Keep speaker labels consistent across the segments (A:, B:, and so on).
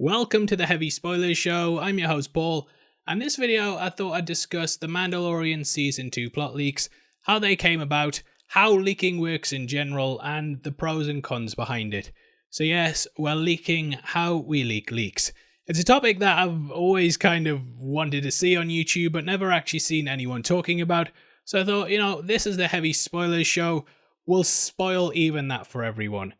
A: Welcome to the Heavy Spoilers Show. I'm your host Paul, and this video I thought I'd discuss the Mandalorian Season 2 plot leaks, how they came about, how leaking works in general, and the pros and cons behind it. So yes, we're leaking how we leak leaks. It's a topic that I've always kind of wanted to see on YouTube, but never actually seen anyone talking about. So I thought, this is the Heavy Spoilers Show. We'll spoil even that for everyone.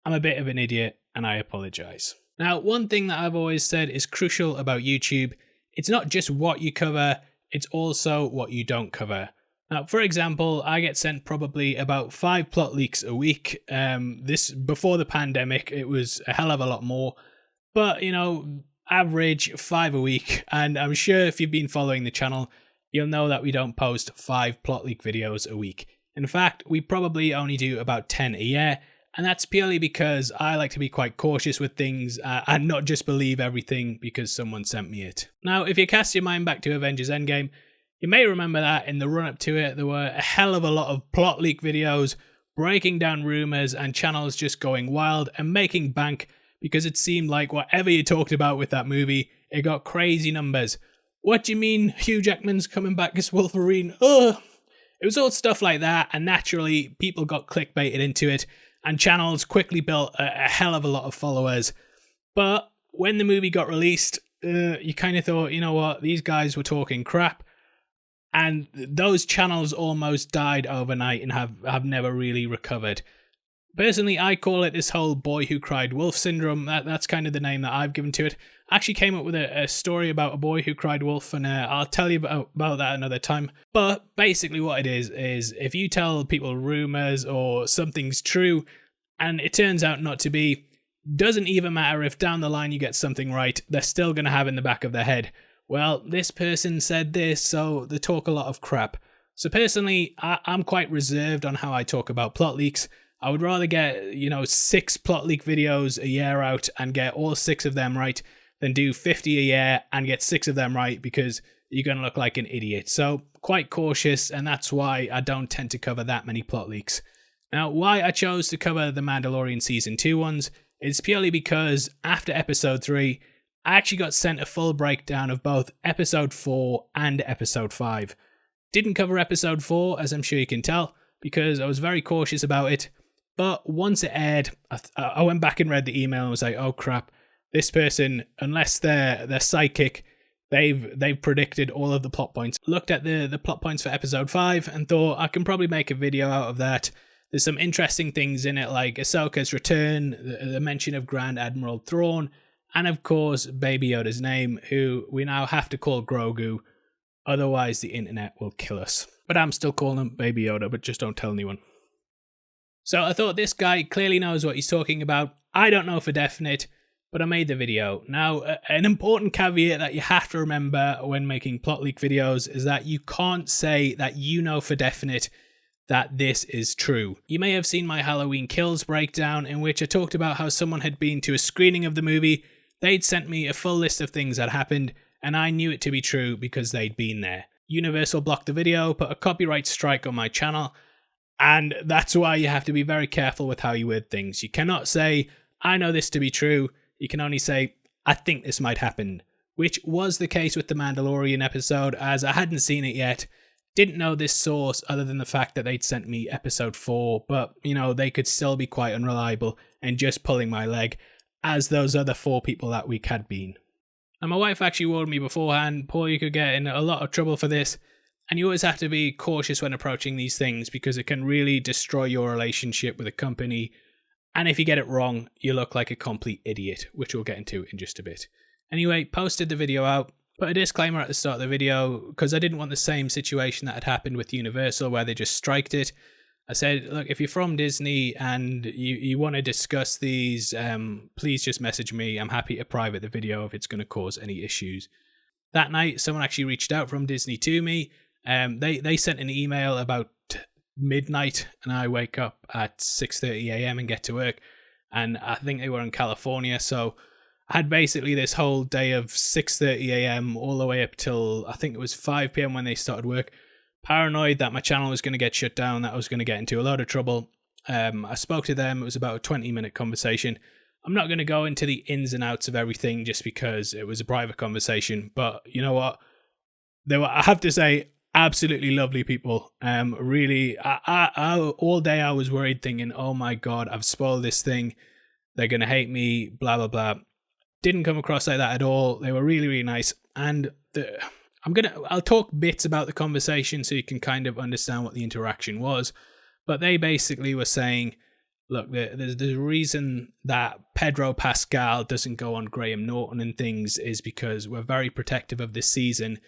A: I'm a bit of an idiot, and I apologise. Now, one thing that I've always said is crucial about YouTube. It's not just what you cover, it's also what you don't cover. Now, for example, I get sent probably about 5 plot leaks a week. This before the pandemic, it was a hell of a lot more. But, average 5 a week. And I'm sure if you've been following the channel, you'll know that we don't post 5 plot leak videos a week. In fact, we probably only do about 10 a year. And that's purely because I like to be quite cautious with things and not just believe everything because someone sent me it. Now, if you cast your mind back to Avengers Endgame, you may remember that in the run-up to it, there were a hell of a lot of plot leak videos, breaking down rumours and channels just going wild and making bank because it seemed like whatever you talked about with that movie, it got crazy numbers. What do you mean Hugh Jackman's coming back as Wolverine? Ugh! It was all stuff like that, and naturally, people got clickbaited into it, and channels quickly built a hell of a lot of followers. But when the movie got released, you kind of thought, you know what, these guys were talking crap. And those channels almost died overnight and have never really recovered. Personally, I call it this whole boy who cried wolf syndrome. That's kind of the name that I've given to it. I actually came up with a story about a boy who cried wolf, and I'll tell you about that another time. But basically what it is if you tell people rumours or something's true and it turns out not to be, doesn't even matter if down the line you get something right, they're still going to have in the back of their head, well, this person said this, so they talk a lot of crap. So personally, I'm quite reserved on how I talk about plot leaks. I would rather get, 6 plot leak videos a year out and get all 6 of them right than do 50 a year and get 6 of them right because you're going to look like an idiot. So quite cautious, and that's why I don't tend to cover that many plot leaks. Now, why I chose to cover the Mandalorian Season 2 ones is purely because after Episode 3, I actually got sent a full breakdown of both Episode 4 and Episode 5. Didn't cover Episode 4, as I'm sure you can tell, because I was very cautious about it. But once it aired, I went back and read the email and was like, oh crap, this person, unless they're psychic, they've predicted all of the plot points. Looked at the plot points for Episode 5 and thought I can probably make a video out of that. There's some interesting things in it, like Ahsoka's return, the mention of Grand Admiral Thrawn, and of course Baby Yoda's name, who we now have to call Grogu, otherwise the internet will kill us. But I'm still calling him Baby Yoda, but just don't tell anyone. So I thought this guy clearly knows what he's talking about. I don't know for definite, but I made the video. Now, an important caveat that you have to remember when making plot leak videos is that you can't say that you know for definite that this is true. You may have seen my Halloween Kills breakdown in which I talked about how someone had been to a screening of the movie, they'd sent me a full list of things that happened, and I knew it to be true because they'd been there. Universal blocked the video, put a copyright strike on my channel, and that's why you have to be very careful with how you word things. You cannot say, I know this to be true. You can only say, I think this might happen, which was the case with the Mandalorian episode, as I hadn't seen it yet. Didn't know this source other than the fact that they'd sent me Episode 4, but, they could still be quite unreliable and just pulling my leg, as those other 4 people that week had been. And my wife actually warned me beforehand, Paul, you could get in a lot of trouble for this. And you always have to be cautious when approaching these things because it can really destroy your relationship with a company. And if you get it wrong, you look like a complete idiot, which we'll get into in just a bit. Anyway, posted the video out, put a disclaimer at the start of the video because I didn't want the same situation that had happened with Universal where they just striked it. I said, look, if you're from Disney and you want to discuss these, please just message me. I'm happy to private the video if it's going to cause any issues. That night, someone actually reached out from Disney to me. They sent an email about midnight, and I wake up at 6:30 a.m. and get to work. And I think they were in California, so I had basically this whole day of 6:30 a.m. all the way up till I think it was 5 p.m. when they started work. Paranoid that my channel was going to get shut down, that I was going to get into a lot of trouble. I spoke to them. It was about a 20-minute conversation. I'm not going to go into the ins and outs of everything just because it was a private conversation, but you know what? They were, I have to say, absolutely lovely people. Really, all day I was worried thinking, oh my God, I've spoiled this thing. They're going to hate me, blah, blah, blah. Didn't come across like that at all. They were really, really nice. And I'll talk bits about the conversation so you can kind of understand what the interaction was. But they basically were saying, look, there's a reason that Pedro Pascal doesn't go on Graham Norton and things is because we're very protective of this season.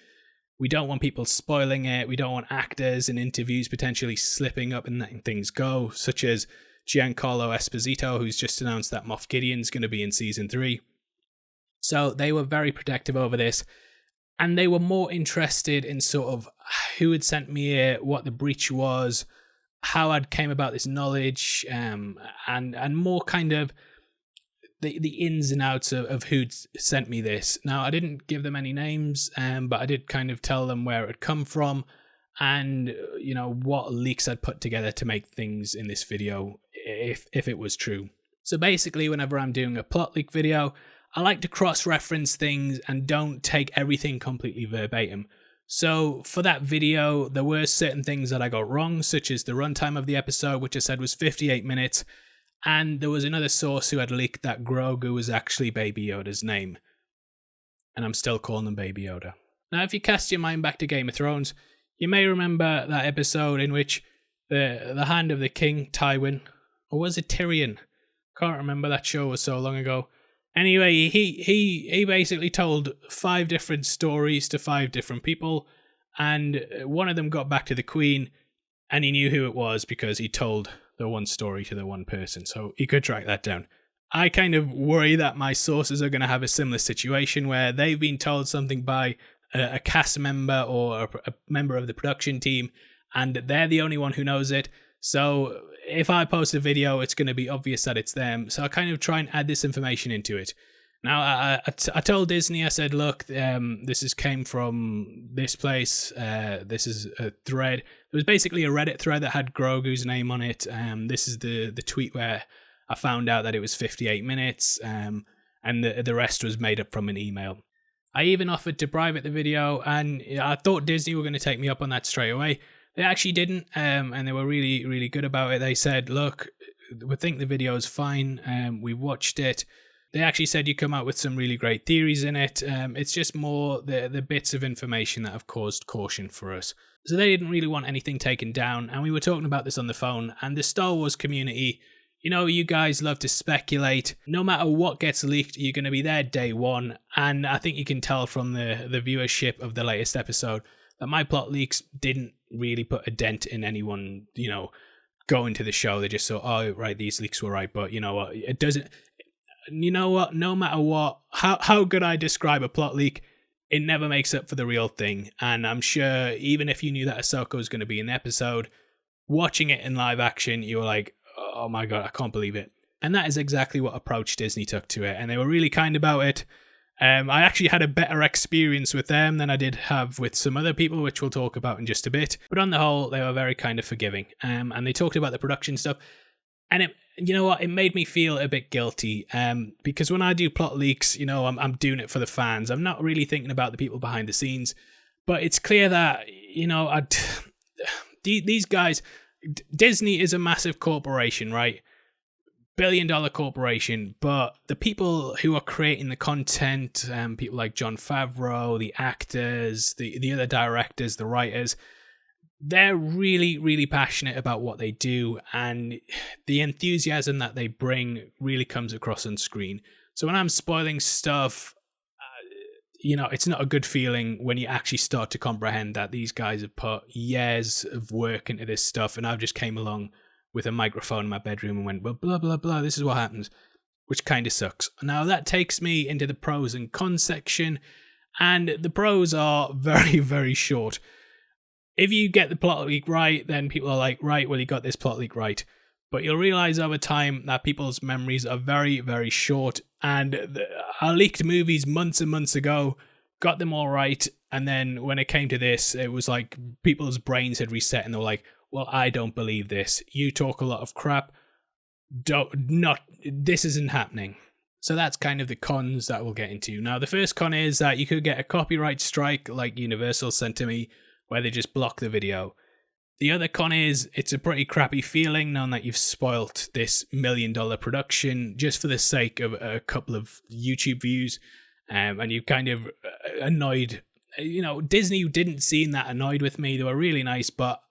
A: We don't want people spoiling it. We don't want actors and interviews potentially slipping up and letting things go, such as Giancarlo Esposito, who's just announced that Moff Gideon's going to be in season 3. So they were very protective over this. And they were more interested in sort of who had sent me it, what the breach was, how I came about this knowledge, and more kind of the ins and outs of who'd sent me this. Now, I didn't give them any names, but I did kind of tell them where it had come from and, you know, what leaks I'd put together to make things in this video, if it was true. So basically, whenever I'm doing a plot leak video, I like to cross-reference things and don't take everything completely verbatim. So for that video, there were certain things that I got wrong, such as the runtime of the episode, which I said was 58 minutes. And there was another source who had leaked that Grogu was actually Baby Yoda's name. And I'm still calling him Baby Yoda. Now, if you cast your mind back to Game of Thrones, you may remember that episode in which the Hand of the King, Tywin, or was it Tyrion? Can't remember, that show was so long ago. Anyway, he basically told 5 different stories to 5 different people, and one of them got back to the Queen, and he knew who it was because he told the one story to the one person, so he could track that down. I kind of worry that my sources are going to have a similar situation where they've been told something by a cast member or a member of the production team, and they're the only one who knows it. So if I post a video, it's going to be obvious that it's them. So I kind of try and add this information into it. Now, I told Disney, I said, look, this came from this place. This is a thread. It was basically a Reddit thread that had Grogu's name on it. This is the tweet where I found out that it was 58 minutes, and the rest was made up from an email. I even offered to private the video, and I thought Disney were going to take me up on that straight away. They actually didn't, and they were really, really good about it. They said, look, we think the video is fine. We've watched it. They actually said you come out with some really great theories in it. It's just more the bits of information that have caused caution for us. So they didn't really want anything taken down, and we were talking about this on the phone, and the Star Wars community, you know, you guys love to speculate. No matter what gets leaked, you're going to be there day one, and I think you can tell from the viewership of the latest episode that my plot leaks didn't really put a dent in anyone, you know, going to the show. They just thought, oh, right, these leaks were right, but you know what, it doesn't... You know what, no matter what, how good I describe a plot leak, it never makes up for the real thing. And I'm sure even if you knew that Ahsoka was going to be in the episode, watching it in live action, you were like, oh my God, I can't believe it. And that is exactly what approach Disney took to it. And they were really kind about it. I actually had a better experience with them than I did have with some other people, which we'll talk about in just a bit. But on the whole, they were very kind of forgiving. And they talked about the production stuff. And it, you know what, it made me feel a bit guilty, because when I do plot leaks, you know, I'm doing it for the fans. I'm not really thinking about the people behind the scenes. But it's clear that, you know, these guys, Disney is a massive corporation, right? Billion-dollar corporation. But the people who are creating the content, people like Jon Favreau, the actors, the other directors, the writers, they're really, really passionate about what they do, and the enthusiasm that they bring really comes across on screen. So when I'm spoiling stuff, you know, it's not a good feeling when you actually start to comprehend that these guys have put years of work into this stuff, and I've just came along with a microphone in my bedroom and went, well, blah, blah, blah, this is what happens, which kind of sucks. Now, that takes me into the pros and cons section, and the pros are very, very short. If you get the plot leak right, then people are like, right, well, you got this plot leak right. But you'll realize over time that people's memories are very, very short. And I leaked movies months and months ago, got them all right. And then when it came to this, it was like people's brains had reset and they were like, well, I don't believe this. You talk a lot of crap. This isn't happening. So that's kind of the cons that we'll get into. Now, the first con is that you could get a copyright strike like Universal sent to me, where they just block the video. The other con is it's a pretty crappy feeling knowing that you've spoilt this $1 million production just for the sake of a couple of YouTube views, and you kind of annoyed. You know, Disney didn't seem that annoyed with me. They were really nice, but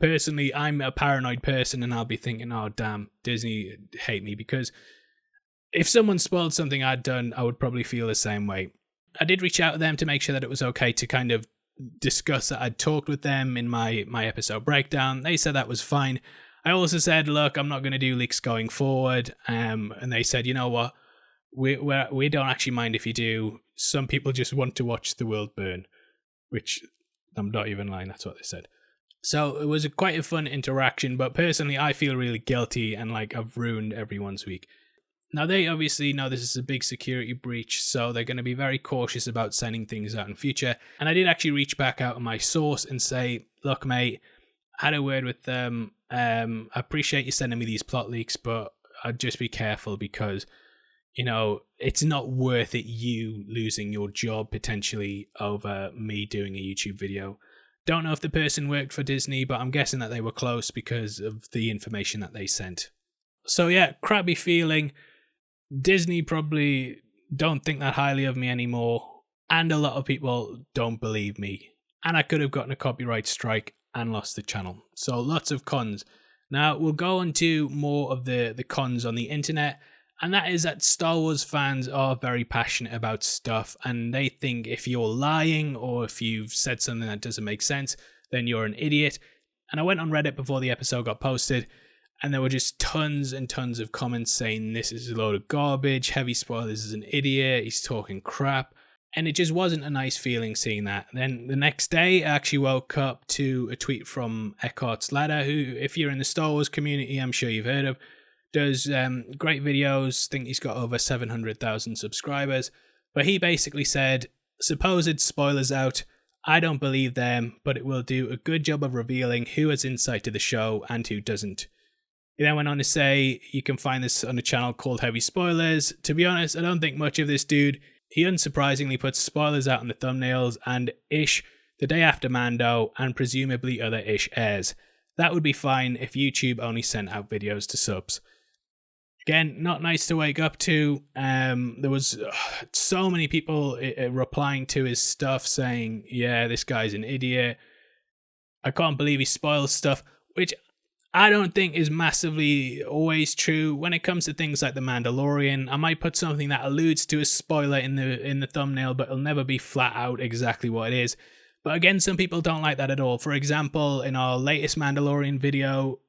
A: personally, I'm a paranoid person, and I'll be thinking, oh, damn, Disney hate me, because if someone spoiled something I'd done, I would probably feel the same way. I did reach out to them to make sure that it was okay to kind of discuss that I'd talked with them in my episode breakdown. They said that was fine. I also said, look, I'm not going to do leaks going forward. And they said, you know what? We don't actually mind if you do. Some people just want to watch the world burn, which I'm not even lying. That's what they said. So it was quite a fun interaction, but personally, I feel really guilty and like I've ruined everyone's week. Now, they obviously know this is a big security breach, so they're going to be very cautious about sending things out in future. And I did actually reach back out to my source and say, look, mate, I had a word with them. I appreciate you sending me these plot leaks, but I'd just be careful because, you know, it's not worth it you losing your job potentially over me doing a YouTube video. Don't know if the person worked for Disney, but I'm guessing that they were close because of the information that they sent. So yeah, crappy feeling. Disney probably don't think that highly of me anymore, and a lot of people don't believe me. And I could have gotten a copyright strike and lost the channel. So lots of cons. Now we'll go into more of the cons on the internet, and that is that Star Wars fans are very passionate about stuff, and they think if you're lying or if you've said something that doesn't make sense, then you're an idiot. And I went on Reddit before the episode got posted, and there were just tons and tons of comments saying this is a load of garbage, Heavy Spoilers is an idiot, he's talking crap. And it just wasn't a nice feeling seeing that. Then the next day, I actually woke up to a tweet from Eckhart's Ladder, who, if you're in the Star Wars community, I'm sure you've heard of, does great videos. I think he's got over 700,000 subscribers. But he basically said, supposed spoilers out, I don't believe them, but it will do a good job of revealing who has insight to the show and who doesn't. He then went on to say, you can find this on a channel called Heavy Spoilers. To be honest, I don't think much of this dude. He unsurprisingly puts spoilers out on the thumbnails and Ish the day after Mando and presumably other Ish airs. That would be fine if YouTube only sent out videos to subs. Again, not nice to wake up to. There was so many people replying to his stuff saying, yeah, this guy's an idiot. I can't believe he spoils stuff, which I don't think is massively always true. When it comes to things like The Mandalorian, I might put something that alludes to a spoiler in the thumbnail, but it'll never be flat out exactly what it is. But again, some people don't like that at all. For example, in our latest Mandalorian video,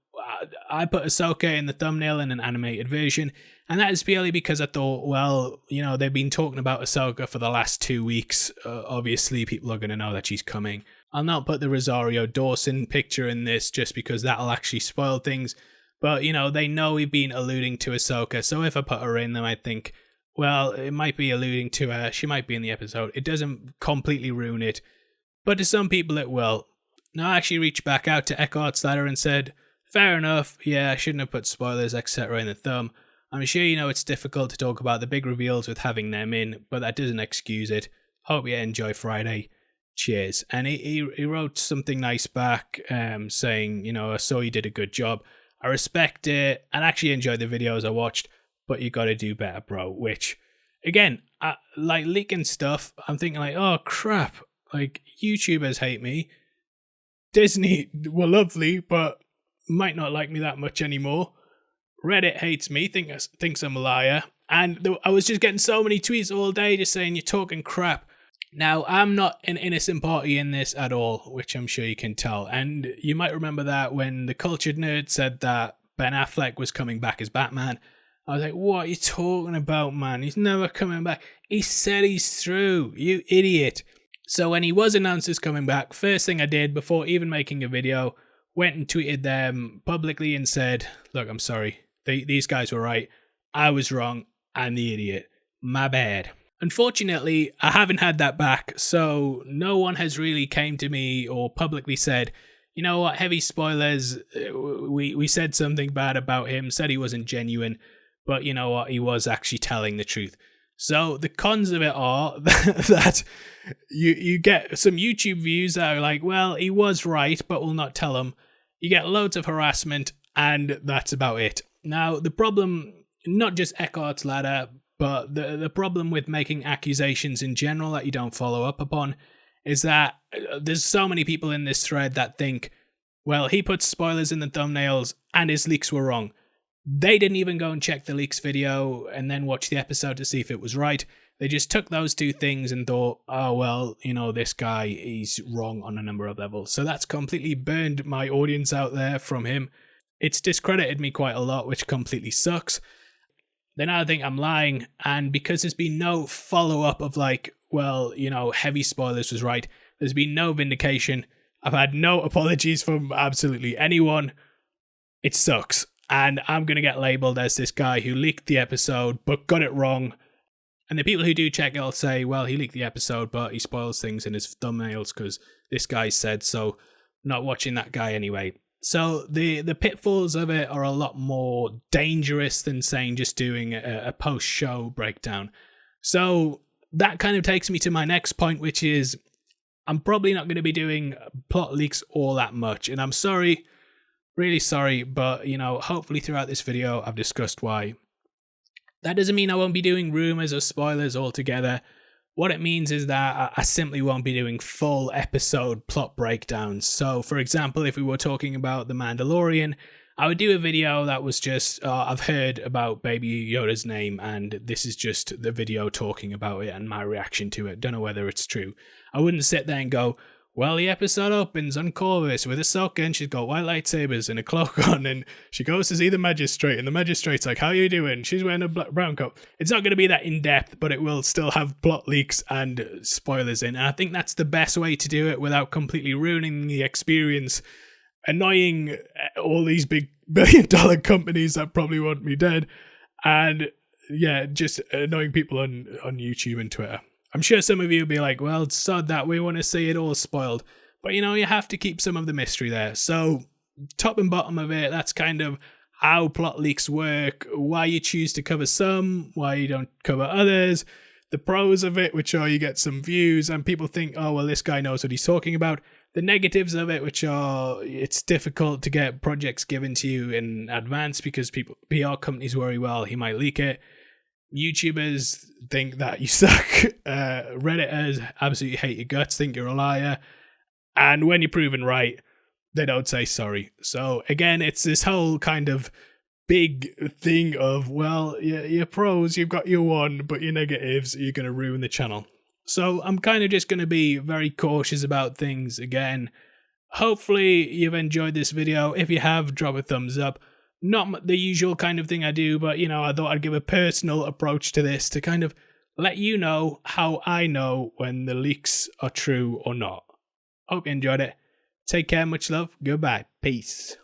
A: I put Ahsoka in the thumbnail in an animated version, and that is purely because I thought, well, you know, they've been talking about Ahsoka for the last 2 weeks. Obviously, people are going to know that she's coming. I'll not put the Rosario Dawson picture in this just because that'll actually spoil things. But, you know, they know we've been alluding to Ahsoka, so if I put her in, then I think, well, it might be alluding to her. She might be in the episode. It doesn't completely ruin it, but to some people it will. Now, I actually reached back out to Eckhart's Ladder and said, fair enough, yeah, I shouldn't have put spoilers, etc. in the thumb. I'm sure you know it's difficult to talk about the big reveals with having them in, but that doesn't excuse it. Hope you enjoy Friday. Cheers. And he wrote something nice back, saying, you know, I saw you did a good job. I respect it and actually enjoyed the videos I watched, but you got to do better, bro. Which, again, like leaking stuff, I'm thinking like, oh crap, like YouTubers hate me. Disney were lovely, but might not like me that much anymore. Reddit hates me, thinks I'm a liar. And I was just getting so many tweets all day just saying you're talking crap. Now, I'm not an innocent party in this at all, which I'm sure you can tell. And you might remember that when the Cultured Nerd said that Ben Affleck was coming back as Batman. I was like, what are you talking about, man? He's never coming back. He said he's through, you idiot. So when he was announced as coming back, first thing I did before even making a video, went and tweeted them publicly and said, look, I'm sorry. These guys were right. I was wrong. I'm the idiot. My bad. Unfortunately, I haven't had that back, so no one has really came to me or publicly said, you know what, Heavy Spoilers, we said something bad about him, said he wasn't genuine, but you know what, he was actually telling the truth. So the cons of it are that you get some YouTube views that are like, well, he was right, but we'll not tell him. You get loads of harassment, and that's about it. Now, the problem, not just Eckhart's Ladder, but the problem with making accusations in general that you don't follow up upon is that there's so many people in this thread that think, well, he put spoilers in the thumbnails and his leaks were wrong. They didn't even go and check the leaks video and then watch the episode to see if it was right. They just took those two things and thought, oh, well, you know, this guy, he's wrong on a number of levels. So that's completely burned my audience out there from him. It's discredited me quite a lot, which completely sucks. They now think I'm lying, and because there's been no follow-up of like, well, you know, heavy spoilers was right, there's been no vindication. I've had no apologies from absolutely anyone. It sucks. And I'm going to get labelled as this guy who leaked the episode but got it wrong. And the people who do check it will say, well, he leaked the episode, but he spoils things in his thumbnails because this guy said so. Not watching that guy anyway. So the pitfalls of it are a lot more dangerous than saying just doing a post-show breakdown. So that kind of takes me to my next point, which is I'm probably not going to be doing plot leaks all that much. And I'm sorry, really sorry, but, you know, hopefully throughout this video I've discussed why. That doesn't mean I won't be doing rumours or spoilers altogether. What it means is that I simply won't be doing full episode plot breakdowns. So, for example, if we were talking about The Mandalorian, I would do a video that was just, I've heard about Baby Yoda's name, and this is just the video talking about it and my reaction to it. Don't know whether it's true. I wouldn't sit there and go, well, the episode opens on Corvus with Ahsoka, and she's got white lightsabers and a cloak on, and she goes to see the magistrate, and the magistrate's like, how you doing? She's wearing a brown coat. It's not going to be that in-depth, but it will still have plot leaks and spoilers in, and I think that's the best way to do it without completely ruining the experience, annoying all these big billion-dollar companies that probably want me dead, and yeah, just annoying people on YouTube and Twitter. I'm sure some of you will be like, well, sod that, we want to see it all spoiled. But, you know, you have to keep some of the mystery there. So, top and bottom of it, that's kind of how plot leaks work, why you choose to cover some, why you don't cover others, the pros of it, which are you get some views and people think, oh, well, this guy knows what he's talking about. The negatives of it, which are it's difficult to get projects given to you in advance because PR companies worry, well, he might leak it. YouTubers think that you suck. Redditors absolutely hate your guts, think you're a liar. And when you're proven right, they don't say sorry. So again, it's this whole kind of big thing of, well, your pros, you've got your one, but your negatives, you're going to ruin the channel. So I'm kind of just going to be very cautious about things again. Hopefully you've enjoyed this video. If you have, drop a thumbs up. Not the usual kind of thing I do, but, you know, I thought I'd give a personal approach to this to kind of let you know how I know when the leaks are true or not. Hope you enjoyed it. Take care, much love, goodbye, peace.